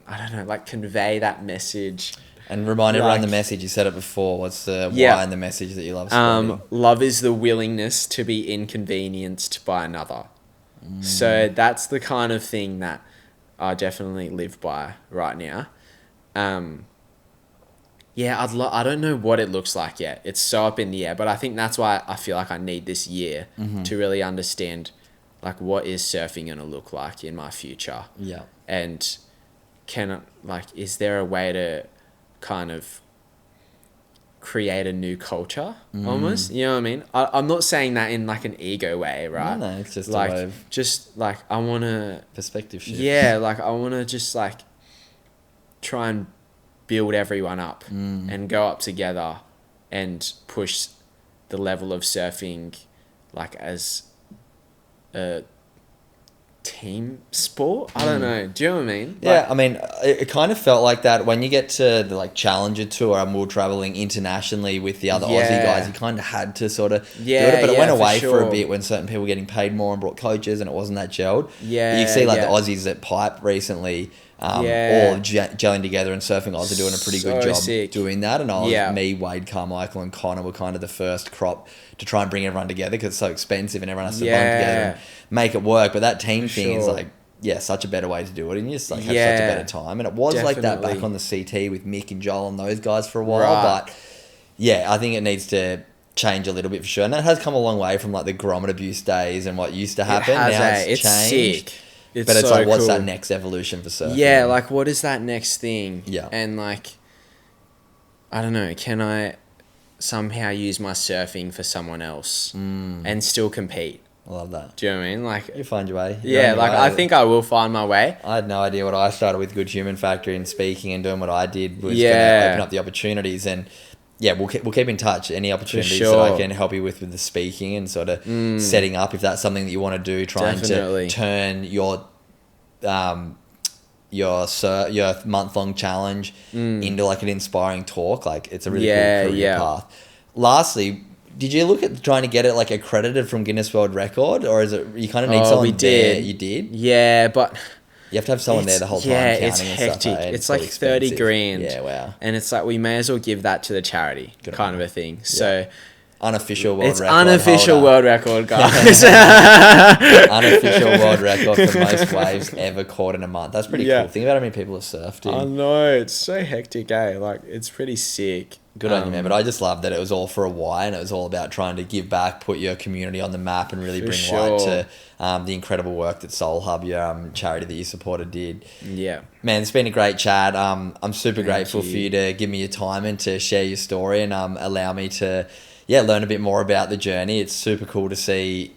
I don't know, like convey that message. And remind everyone the message. You said it before. What's the why and the message that you love supporting? Love is the willingness to be inconvenienced by another. So that's the kind of thing that I definitely live by right now. Yeah, I don't know what it looks like yet. It's so up in the air, but I think that's why I feel like I need this year to really understand like what is surfing going to look like in my future. Yeah. And is there a way to kind of create a new culture almost, you know what I mean? I'm not saying that in like an ego way, right? No, it's just like, a way of just like I want to perspective shift. Yeah, like I want to just like try and build everyone up and go up together and push the level of surfing like as a team sport. I don't know. Do you know what I mean? Yeah, I mean, it kind of felt like that when you get to the like Challenger Tour and we were traveling internationally with the other Aussie guys. You kind of had to sort of do it, but it went away for a bit when certain people were getting paid more and brought coaches, and it wasn't that gelled. Yeah, you can see like the Aussies at Pipe recently. All gelling together, and Surfing Oz are doing a pretty good job doing that. And me, Wade, Carmichael, and Connor were kind of the first crop to try and bring everyone together because it's so expensive and everyone has to bond together and make it work. But that team thing is like, such a better way to do it, and you just like have such a better time. And it was like that back on the CT with Mick and Joel and those guys for a while. But I think it needs to change a little bit for sure. And that has come a long way from like the grommet abuse days and what used to happen. Now it's changed. Sick. But it's so like, what's that next evolution for surfing? Yeah, like, what is that next thing? Yeah. And, like, I don't know, can I somehow use my surfing for someone else and still compete? I love that. Do you know what I mean? Like, you find your way. I think I will find my way. I had no idea what I started with Good Human Factory and speaking and doing what I did was going to open up the opportunities. And we'll keep in touch. Any opportunities that I can help you with the speaking and sort of setting up, if that's something that you want to do, trying to turn your month-long challenge into like an inspiring talk. Like it's a really cool career path. Lastly, did you look at trying to get it like accredited from Guinness World Record, or is it you kind of need someone there? You did? Yeah, but You have to have someone there the whole time counting it's and hectic. stuff. Eh? It's like pretty 30 expensive. grand. Yeah, wow. And it's like, we may as well give that to the charity, Good kind on of a thing. So unofficial world it's record unofficial holder. world record, guys. Unofficial world record for most waves ever caught in a month. That's pretty Yeah. cool. Think about how many people have surfed, dude. I know, it's so hectic, eh? Like, it's pretty sick. Good on you, man. But I just love that it was all for a why, and it was all about trying to give back, put your community on the map, and really For bring sure. light to the incredible work that Soul Hub, your charity that you supported, did. Yeah. Man, it's been a great chat. I'm super Thank grateful you. for you to give me your time and to share your story and allow me to learn a bit more about the journey. It's super cool to see.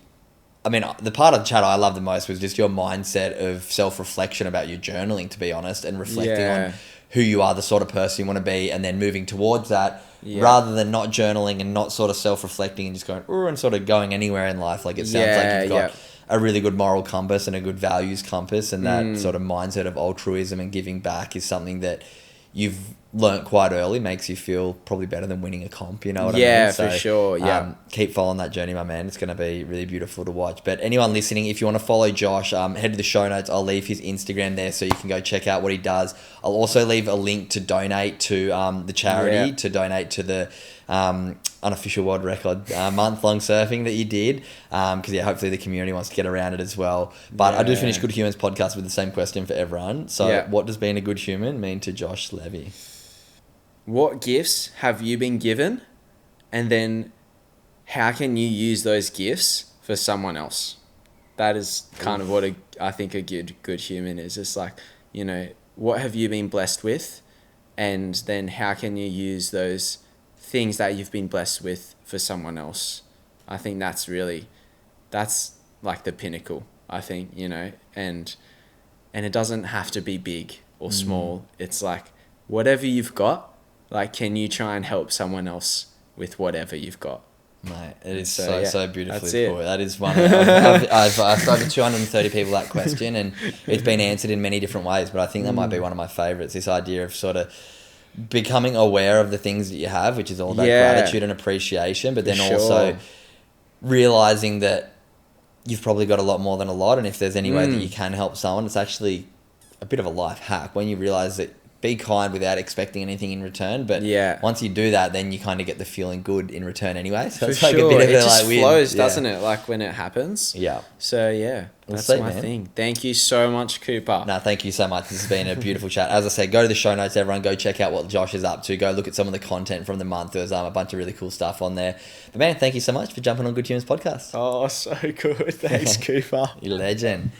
I mean, the part of the chat I loved the most was just your mindset of self-reflection about your journaling, to be honest, and reflecting on who you are, the sort of person you want to be, and then moving towards that rather than not journaling and not sort of self-reflecting and just going, ooh, and sort of going anywhere in life. Like, it sounds like you've got a really good moral compass and a good values compass, and that sort of mindset of altruism and giving back is something that you've learnt quite early, makes you feel probably better than winning a comp, you know what I mean? Yeah, for sure, Keep following that journey, my man. It's going to be really beautiful to watch. But anyone listening, if you want to follow Josh, head to the show notes. I'll leave his Instagram there so you can go check out what he does. I'll also leave a link to donate to the charity, to donate to the unofficial world record month-long surfing that you did, because hopefully the community wants to get around it as well. But I do finish Good Humans podcast with the same question for everyone. So what does being a good human mean to Josh Levey? What gifts have you been given, and then how can you use those gifts for someone else? That is kind of what I think a good human is. It's like, you know, what have you been blessed with, and then how can you use those things that you've been blessed with for someone else? I think that's like the pinnacle, I think, you know, and it doesn't have to be big or small. It's like, whatever you've got, like, can you try and help someone else with whatever you've got? Mate, it is so beautifully put. That is one. I've asked over 230 people that question, and it's been answered in many different ways. But I think that might be one of my favourites. This idea of sort of becoming aware of the things that you have, which is all about gratitude and appreciation, but then also realising that you've probably got a lot more than a lot, and if there's any way that you can help someone, it's actually a bit of a life hack when you realise that. Be kind without expecting anything in return, but once you do that, then you kind of get the feeling good in return anyway. So it's like a bit of it just like flows, doesn't it? Like, when it happens. Yeah. So that's my thing. Thank you so much, Cooper. No, thank you so much. This has been a beautiful chat. As I said, go to the show notes, everyone. Go check out what Josh is up to. Go look at some of the content from the month. There's a bunch of really cool stuff on there. But man, thank you so much for jumping on Good Humans podcast. Oh, so good. Thanks, Cooper. You're a legend.